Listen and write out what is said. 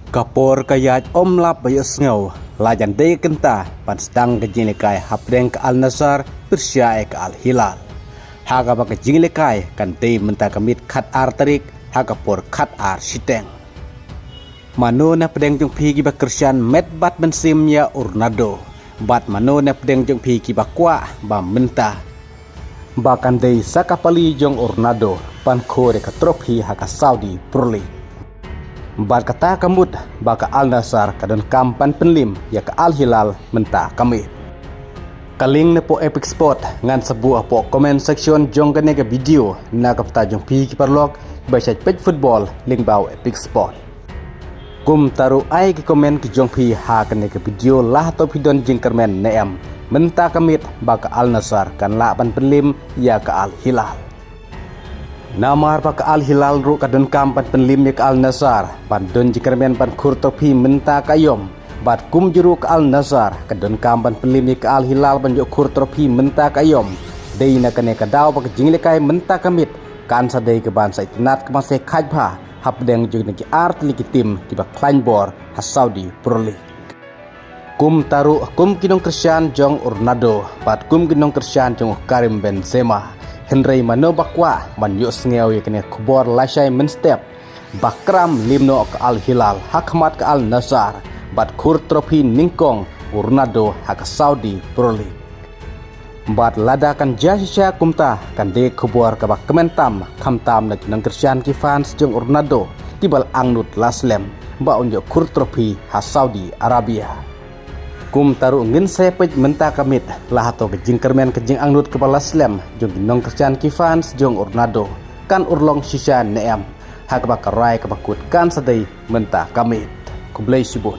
Kapor kayat omlap bayas ngau lajan day kenta pan sedang kejinglikai hapdeng ke Al Nassr bersyai ke Al Hilal. Haga baka jinglikai kan day menta kamit khat ar tarik haga por khat ar siteng. Mano na pedeng jong pigi ba Christian met bat bensim ya Ronaldo. Bat mano na pedeng jong pigi ba kwa ba menta. Bakan day sakapali jong Ronaldo pan kore ka trofi haga Saudi Pro League. Bat kata kamut baka Al Nassr kadon kampan penlim ya ke Al Hilal menta kamit. Kaling na po Epic Sport ngan sebuah po comment section jong kene ke video na kapta jong pi kiparlok baca page football link bau Epic Sport. Kum taru ai ke komen ke jong pi ha kene ke video lah to pidon jingkermen neem menta kamit baka Al Nassr kan laban penlim ya ke Al Hilal. Namar pa Al Hilal ru kadon kampan penlim ya ke Al Nassr pan don jikermen pan kurtopi menta kayom bat kum juru ke Al Nassr kadon kampan penlim ya ke Al Hilal pan jo kurtopi menta kayom dei na kane kadau pa jinglekai menta kamit kan sadai ke ban sai tinat ke masai khajba hapdeng jug ki art likitim ki ba kleinbor ha Saudi Pro League. Kum taru kum kinong Christian jong Ronaldo bat kum kinong Christian jong Karim Benzema. Henry mano bakwa man yus ngeu ye kene kubor lasai menstep bakram limno ke Al Hilal hakmat ke Al Nassr bat kur trofi ningkong Ronaldo hak Saudi Pro League. Bat ladakan jasya kumta kan de kubor ke bak kementam kamtam lagi nang Christian ki fans jong Ronaldo tibal angnut laslem ba unjo kur trofi ha Saudi Arabia. Kum taru ngin sepej menta kamit lahato ke jingkermen ke jing angnut ke balaslam jong nong Christian ki fans jong Ronaldo kan urlong sisa neam hak bakarai ke bakut kan sadai menta kamit kublai sibut.